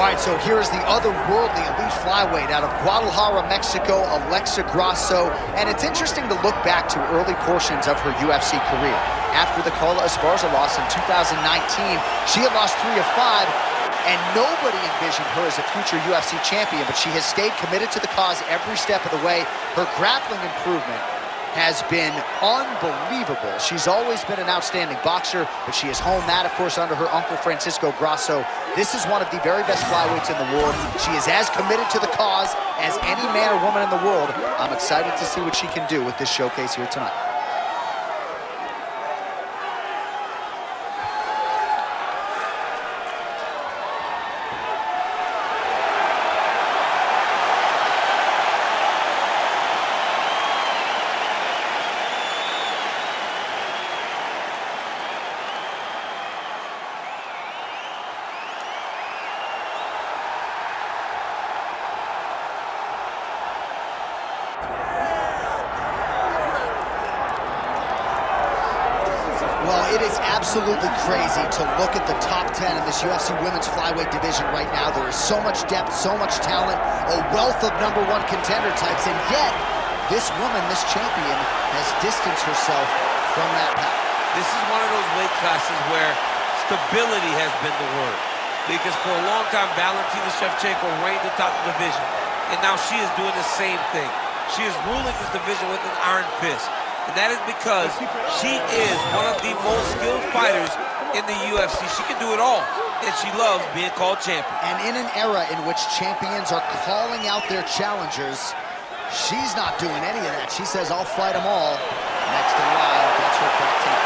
right, so here's the otherworldly elite flyweight out of Guadalajara, Mexico, Alexa Grasso. And it's interesting to look back to early portions of her UFC career. After the Carla Esparza loss in 2019, she had lost 3 of 5, and nobody envisioned her as a future UFC champion, but she has stayed committed to the cause every step of the way. Her grappling improvement has been unbelievable. She's always been an outstanding boxer, but she has honed that, of course, under her uncle Francisco Grasso. This is one of the very best flyweights in the world. She is as committed to the cause as any man or woman in the world. I'm excited to see what she can do with this showcase here tonight. Well, it is absolutely crazy to look at the top 10 in this UFC women's flyweight division right now. There is so much depth, so much talent, a wealth of #1 contender types, and yet this woman, this champion, has distanced herself from that path. This is one of those weight classes where stability has been the word. Because for a long time, Valentina Shevchenko reigned atop the division, and now she is doing the same thing. She is ruling this division with an iron fist. And that is because she is one of the most skilled fighters in the UFC. She can do it all, and she loves being called champion. And in an era in which champions are calling out their challengers, she's not doing any of that. She says, I'll fight them all. Next in line, that's her crack tonight.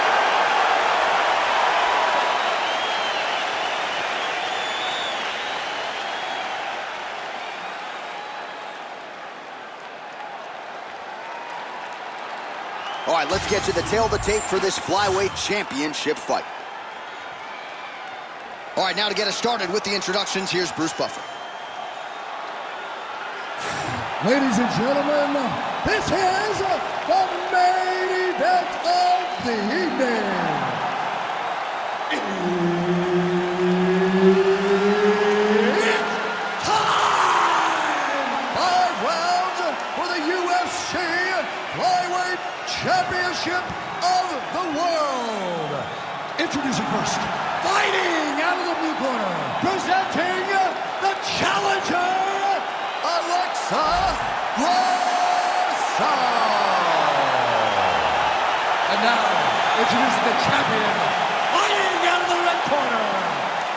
All right, let's get to the tail of the tape for this flyweight championship fight. All right, now to get us started with the introductions, here's Bruce Buffer. Ladies and gentlemen, this is the main event of the evening. It's time! 5 rounds for the UFC Flyweight Championship of the world. Introducing first, fighting out of the blue corner, presenting the challenger, Alexa Grasso. And now, introducing the champion, fighting out of the red corner,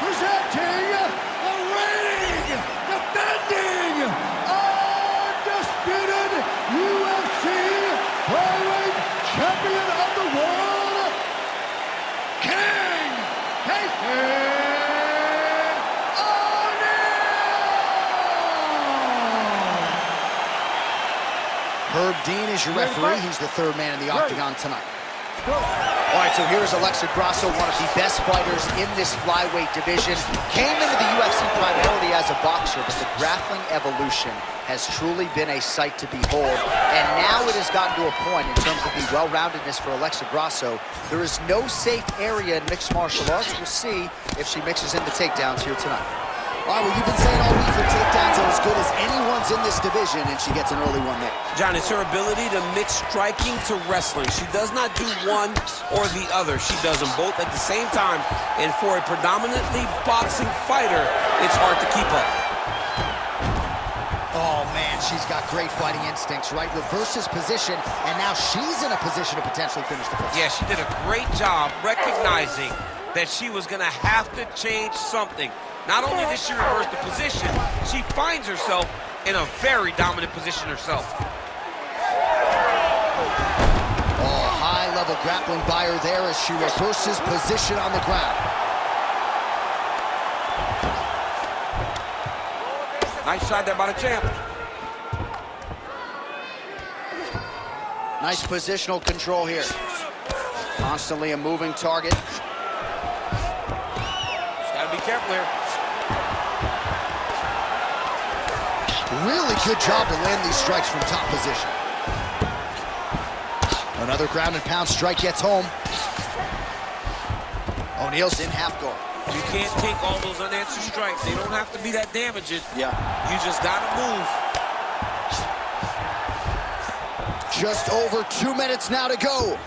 presenting the reigning, defending, undisputed UFC flyweight champion of the world, King O'Neal. Herb Dean is your referee. He's the 3rd man in the octagon tonight. All right, so here's Alexa Grasso, one of the best fighters in this flyweight division. Came into the UFC primarily as a boxer, but the grappling evolution has truly been a sight to behold. And now it has gotten to a point in terms of the well-roundedness for Alexa Grasso. There is no safe area in mixed martial arts. We'll see if she mixes in the takedowns here tonight. All right, well, you've been saying all week her takedowns are as good as anyone's in this division, and she gets an early one there. John, it's her ability to mix striking to wrestling. She does not do one or the other. She does them both at the same time. And for a predominantly boxing fighter, it's hard to keep up. Oh, man, she's got great fighting instincts, right? Reverses position, and now she's in a position to potentially finish the fight. Yeah, she did a great job recognizing that she was going to have to change something. Not only did she reverse the position, she finds herself in a very dominant position herself. Oh, high-level grappling by her there as she reverses position on the ground. Nice shot there by the champ. Nice positional control here. Constantly a moving target. Just gotta be careful here. Really good job to land these strikes from top position. Another ground and pound strike gets home. O'Neal's in half guard. You can't take all those unanswered strikes. They don't have to be that damaging. Yeah. You just gotta move. Just over 2 minutes now to go.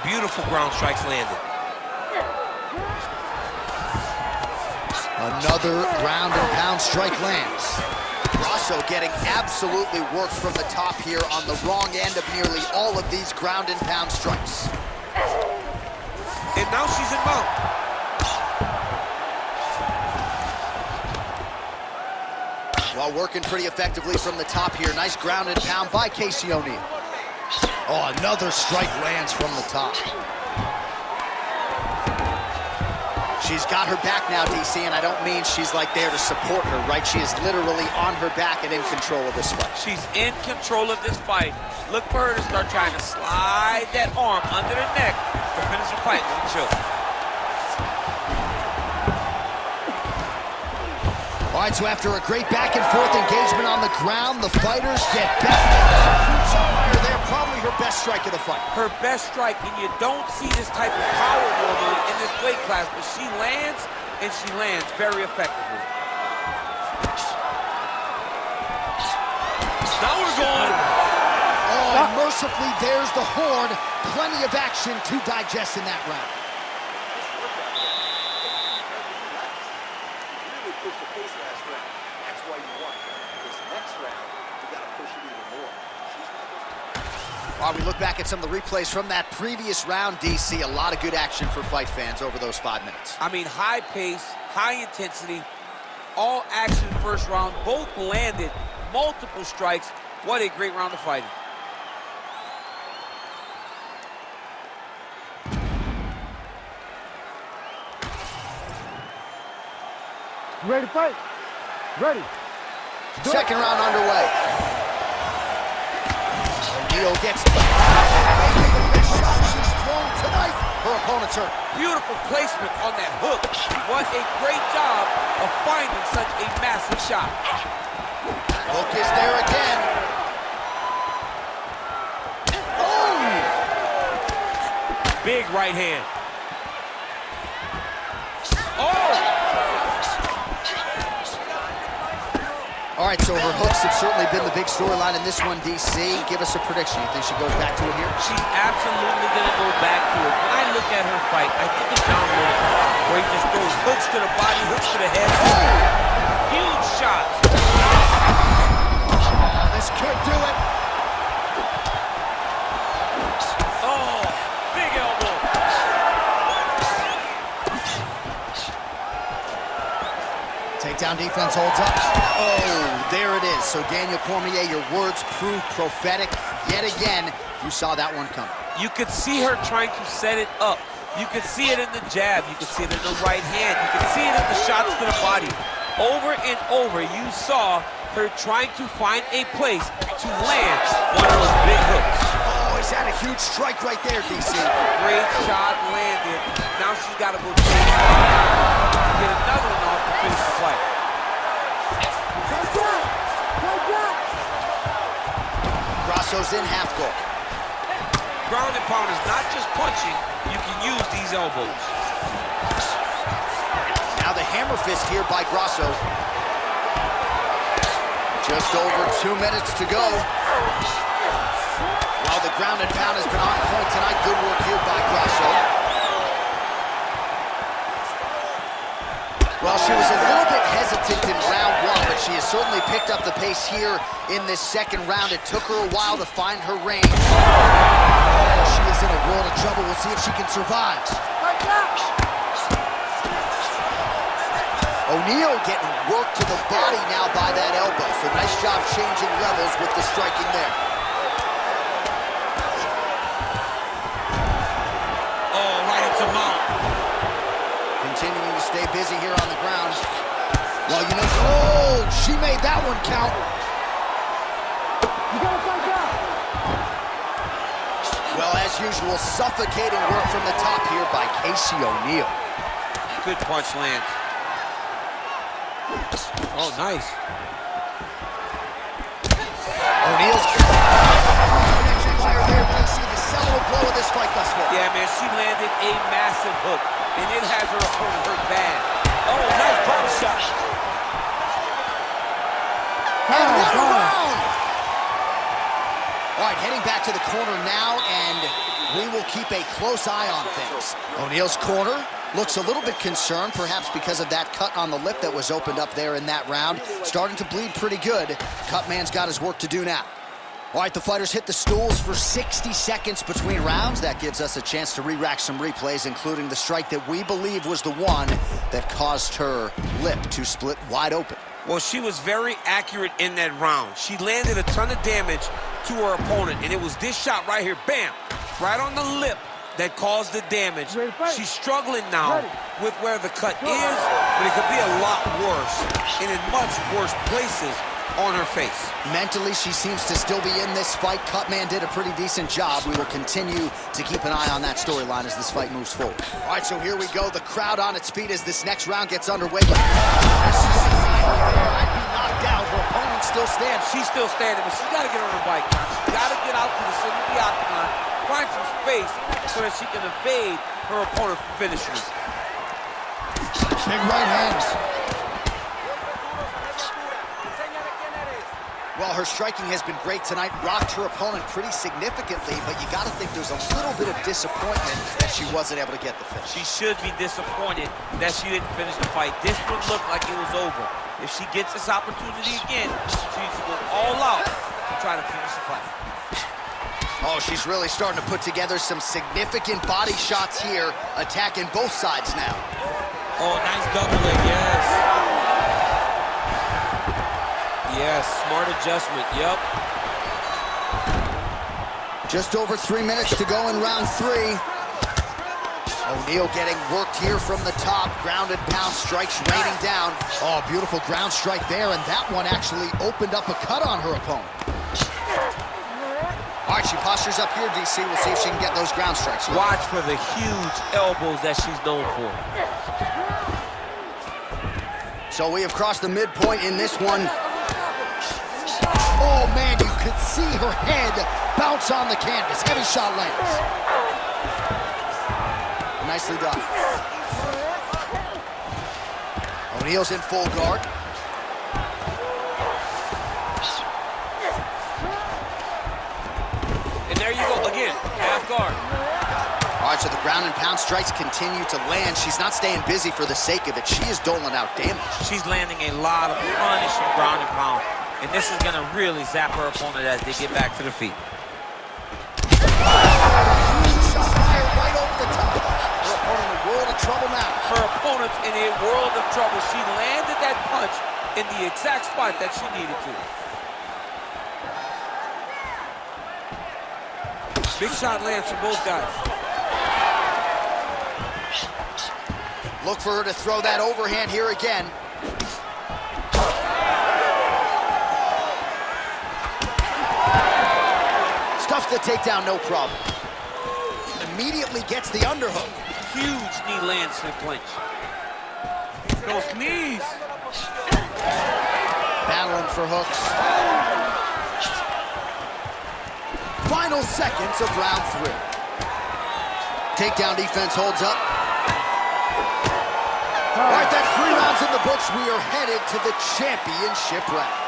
Beautiful ground strikes landed. Another ground and pound strike lands. Grasso getting absolutely worked from the top here on the wrong end of nearly all of these ground and pound strikes. And now she's in mount. While working pretty effectively from the top here. Nice ground and pound by Casey O'Neill. Oh, another strike lands from the top. She's got her back now, DC, and I don't mean she's like there to support her, right? She is literally on her back and in control of this fight. She's in control of this fight. Look for her to start trying to slide that arm under the neck to finish the fight with a choke. All right, so after a great back and forth engagement on the ground, the fighters get back. There, probably her best strike of the fight. Her best strike, and you don't see this type of power normally in this weight class, but she lands, and she lands very effectively. Now we're going. Oh, and mercifully, there's the horn. Plenty of action to digest in that round. That's why you want this next round. You got to push it even more. While we look back at some of the replays from that previous round, DC, a lot of good action for fight fans over those 5 minutes. I mean, high pace, high intensity, all action first round. Both landed multiple strikes. What a great round of fighting. You ready to fight? Ready. Second round underway. O'Neill gets maybe the best shot she's thrown tonight. Her opponent's hurt. Beautiful placement on that hook. What a great job of finding such a massive shot. Hook is there again. Oh! Big right hand. Oh! All right, so her hooks have certainly been the big storyline in this one, DC. Give us a prediction. You think she goes back to it here? She's absolutely going to go back to it. When I look at her fight, I think it's downloaded, where he just throws hooks to the body, hooks to the head. Huge shots. This could do it. Oh, big elbow. Takedown defense holds up. Oh, there it is. So Daniel Cormier, your words prove prophetic. Yet again, you saw that one coming. You could see her trying to set it up. You could see it in the jab. You could see it in the right hand. You could see it in the shots to the body. Over and over, you saw her trying to find a place to land one of those big hooks. Oh, is that a huge strike right there, DC? Great shot landed. Now she's got to go chase it down. Get another one off to finish the fight. Grasso's in half guard. Ground and pound is not just punching. You can use these elbows. Now the hammer fist here by Grasso. Just over 2 minutes to go. While the ground and pound has been on point tonight, good work here by Grasso. Well, she was a little bit hesitant in round one, but she has certainly picked up the pace here in this second round. It took her a while to find her range. She is in a world of trouble. We'll see if she can survive. O'Neill getting worked to the body now by that elbow. So nice job changing levels with the striking there. Oh, right into mount. Continuing to stay busy here on the ground. Well, you know, oh, she made that one count. You gotta fight back. Well, as usual, suffocating work from the top here by Casey O'Neill. Good punch lands. Oh, nice. O'Neill's connection fire there. You see the cello blow of this fight thus far. Yeah, man, she landed a massive hook, and it has her opponent hurt bad. Oh, nice body shot. And what a round! All right, heading back to the corner now, and we will keep a close eye on things. O'Neal's corner looks a little bit concerned, perhaps because of that cut on the lip that was opened up there in that round. Starting to bleed pretty good. Cutman's got his work to do now. All right, the fighters hit the stools for 60 seconds between rounds. That gives us a chance to re-rack some replays, including the strike that we believe was the one that caused her lip to split wide open. Well, she was very accurate in that round. She landed a ton of damage to her opponent, and it was this shot right here, bam, right on the lip that caused the damage. She's struggling now with where the cut is, but it could be a lot worse and in much worse places on her face. Mentally, she seems to still be in this fight. Cutman did a pretty decent job. We will continue to keep an eye on that storyline as this fight moves forward. All right, so here we go. The crowd on its feet as this next round gets underway. I'd be knocked out. Her opponent still stands. She's still standing, but she's got to get on her bike now. She's got to get out to the center of the octagon, find some space so that she can evade her opponent from finishing her. Big right hands. Well, her striking has been great tonight, rocked her opponent pretty significantly, but you got to think there's a little bit of disappointment that she wasn't able to get the finish. She should be disappointed that she didn't finish the fight. This one looked like it was over. If she gets this opportunity again, she needs to go all out to try to finish the fight. Oh, she's really starting to put together some significant body shots here, attacking both sides now. Oh, nice double leg, yes. Yes, smart adjustment, yep. Just over 3 minutes to go in round 3. O'Neal getting worked here from the top. Ground and pound strikes raining down. Oh, beautiful ground strike there, and that one actually opened up a cut on her opponent. All right, she postures up here, DC. We'll see if she can get those ground strikes. Watch for the huge elbows that she's known for. So we have crossed the midpoint in this one. Oh, man, you could see her head bounce on the canvas. Heavy shot lands. Nicely done. O'Neal's in full guard. And there you go, again, half guard. All right, so the ground and pound strikes continue to land. She's not staying busy for the sake of it. She is doling out damage. She's landing a lot of punishing ground and pound. And this is going to really zap her opponent as they get back to the feet. Shot fired right over the top. Her opponent in a world of trouble now. Her opponent's in a world of trouble. She landed that punch in the exact spot that she needed to. Big shot lands for both guys. Look for her to throw that overhand here again. Stuffs the takedown, no problem. Immediately gets the underhook. Huge knee lands to the clinch. Those knees. Battling for hooks. Final seconds of round 3. Takedown defense holds up. All right, that's 3 rounds in the books. We are headed to the championship rounds.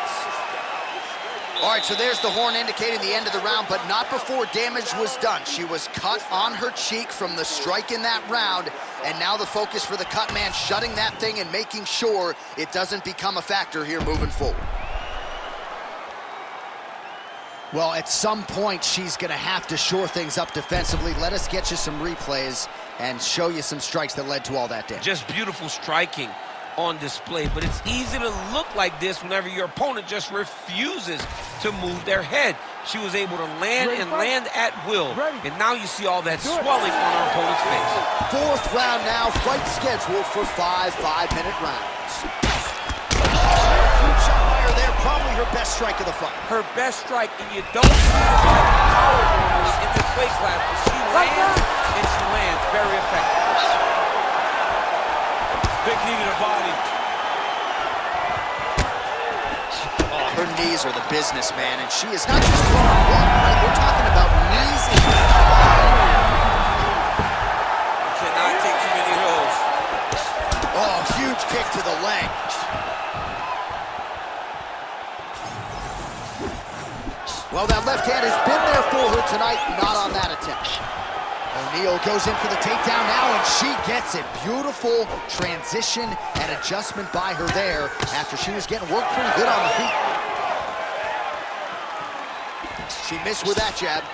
All right, so there's the horn indicating the end of the round, but not before damage was done. She was cut on her cheek from the strike in that round, and now the focus for the cut man, shutting that thing and making sure it doesn't become a factor here moving forward. Well, at some point, she's going to have to shore things up defensively. Let us get you some replays and show you some strikes that led to all that damage. Just beautiful striking on display, but it's easy to look like this whenever your opponent just refuses to move their head. She was able to land and land at will, and now you see all that swelling on her opponent's face. 4th round now, fight scheduled for 5 5-minute rounds. Huge shot fire there, probably her best strike of the fight. Her best strike, and you don't see this type of power normally in this weight class, but she lands, and she lands very effective. Big knee to the body. Oh, her knees are the business, man, and she is not just throwing one, right? We're talking about knees in the Cannot take too many hills. Oh, huge kick to the leg. Well, that left hand has been there for her tonight, not on that attempt. O'Neal goes in for the takedown now, and she gets it. Beautiful transition and adjustment by her there after she was getting worked pretty good on the feet. She missed with that jab.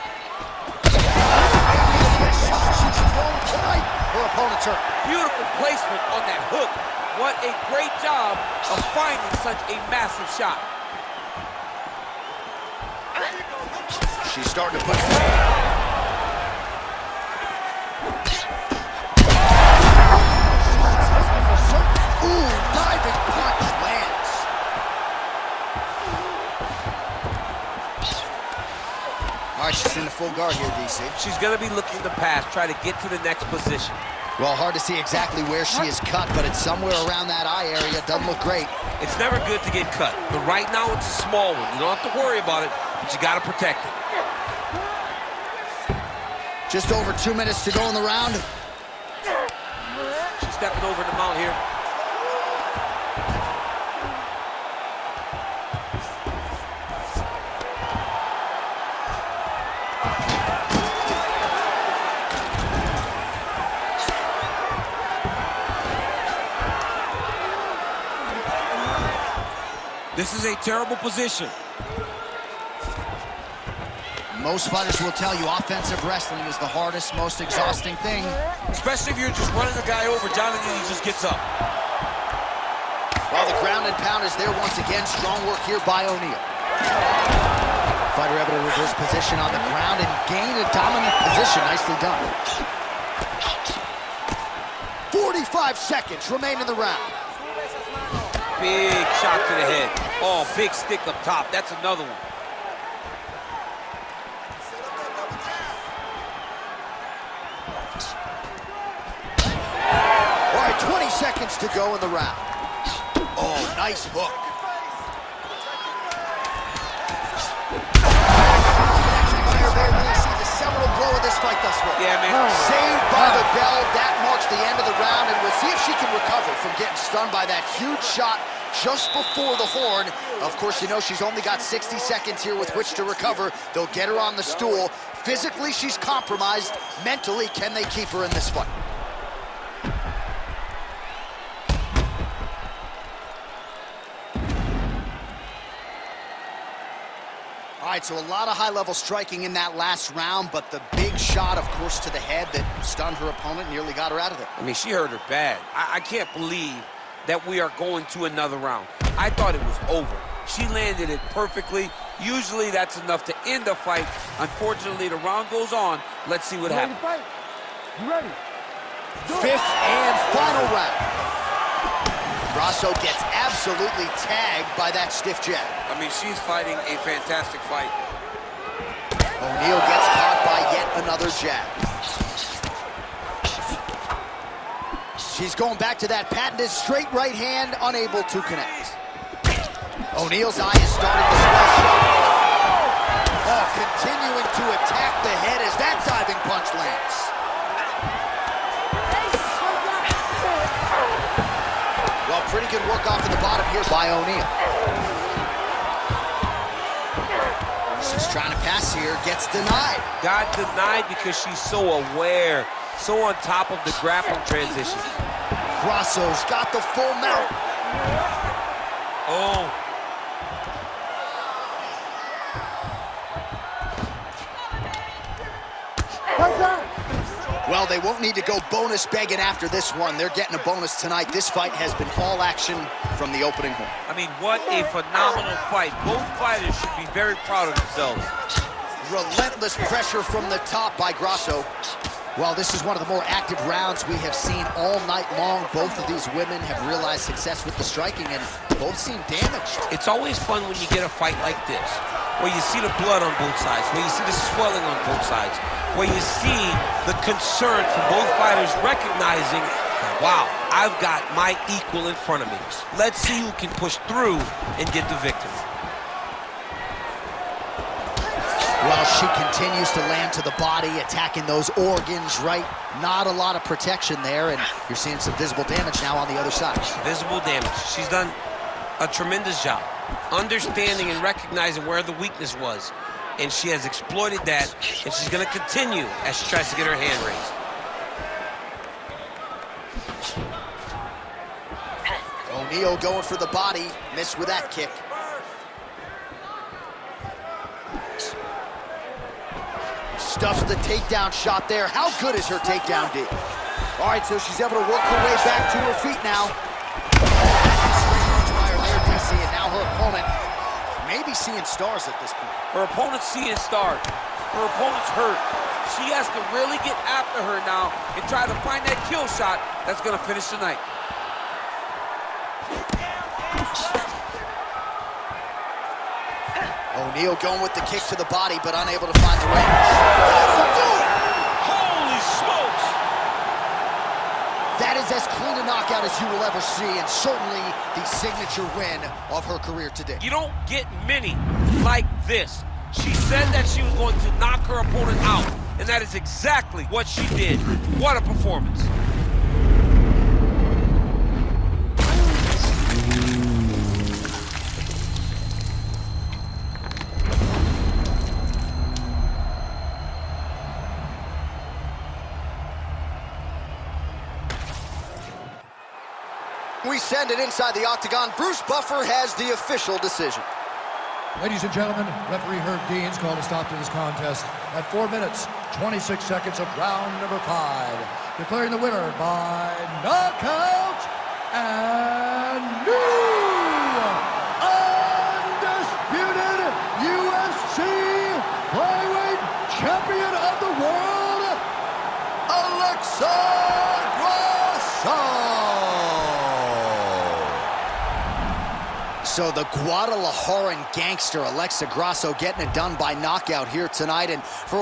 She's thrown tonight. Her opponent's hurt. Beautiful placement on that hook. What a great job of finding such a massive shot. She's starting to put... Ooh, diving punch lands. All right, she's in the full guard here, DC. She's going to be looking to pass, try to get to the next position. Well, hard to see exactly where she is cut, but it's somewhere around that eye area. Doesn't look great. It's never good to get cut, but right now it's a small one. You don't have to worry about it, but you got to protect it. Just over 2 minutes to go in the round. She's stepping over the mount here. This is a terrible position. Most fighters will tell you offensive wrestling is the hardest, most exhausting thing. Especially if you're just running the guy over, Jonathan, he just gets up. Well, the ground and pound is there once again. Strong work here by O'Neal. Fighter able to reverse position on the ground and gain a dominant position. Nicely done. 45 seconds remain in the round. Big shot to the head. Oh, big stick up top. That's another one. All right, 20 seconds to go in the round. Oh, nice hook. The seminal blow of this fight thus far. Yeah, man. Saved by the bell. That marks the end of the round, and we'll see if she can recover from getting stunned by that huge shot just before the horn. Of course, you know she's only got 60 seconds here with which to recover. They'll get her on the stool. Physically, she's compromised. Mentally, can they keep her in this fight? All right, so a lot of high-level striking in that last round, but the big shot, of course, to the head that stunned her opponent, nearly got her out of there. I mean, she hurt her bad. I can't believe that we are going to another round. I thought it was over. She landed it perfectly. Usually that's enough to end a fight. Unfortunately, the round goes on. Let's see what happens. You ready? Fifth and final round. Grasso gets absolutely tagged by that stiff jab. I mean, she's fighting a fantastic fight. O'Neal gets caught by yet another jab. She's going back to that patented straight right hand, unable to connect. O'Neal's eye is starting to swell shut. Oh, continuing to attack the head as that diving punch lands. Well, pretty good work off of the bottom here by O'Neal. She's trying to pass here, gets denied. Got denied because she's so aware, so on top of the grappling transition. Grasso's got the full mount. Oh. Well, they won't need to go bonus begging after this one. They're getting a bonus tonight. This fight has been all action from the opening horn. I mean, what a phenomenal fight. Both fighters should be very proud of themselves. Relentless pressure from the top by Grasso. Well, this is one of the more active rounds we have seen all night long. Both of these women have realized success with the striking, and both seem damaged. It's always fun when you get a fight like this, where you see the blood on both sides, where you see the swelling on both sides, where you see the concern from both fighters recognizing, wow, I've got my equal in front of me. Let's see who can push through and get the victory. Well, she continues to land to the body, attacking those organs, right? Not a lot of protection there, and you're seeing some visible damage now on the other side. Visible damage. She's done a tremendous job understanding and recognizing where the weakness was, and she has exploited that, and she's going to continue as she tries to get her hand raised. O'Neal going for the body, missed with that kick. Stuffs the takedown shot there. How good is her takedown, D? All right, so she's able to work her way back to her feet now. There, DC, and now her opponent maybe seeing stars at this point. Her opponent's seeing stars. Her opponent's hurt. She has to really get after her now and try to find that kill shot that's going to finish tonight. O'Neal going with the kick to the body, but unable to find the range. Holy smokes! That is as clean a knockout as you will ever see, and certainly the signature win of her career today. You don't get many like this. She said that she was going to knock her opponent out, and that is exactly what she did. What a performance. We send it inside the octagon. Bruce Buffer has the official decision. Ladies and gentlemen, referee Herb Dean's called a stop to this contest at 4 minutes, 26 seconds of round number 5. Declaring the winner by knockout and new undisputed UFC flyweight champion of the world, Alexa Grasso. So the Guadalajaran gangster Alexa Grasso getting it done by knockout here tonight, and for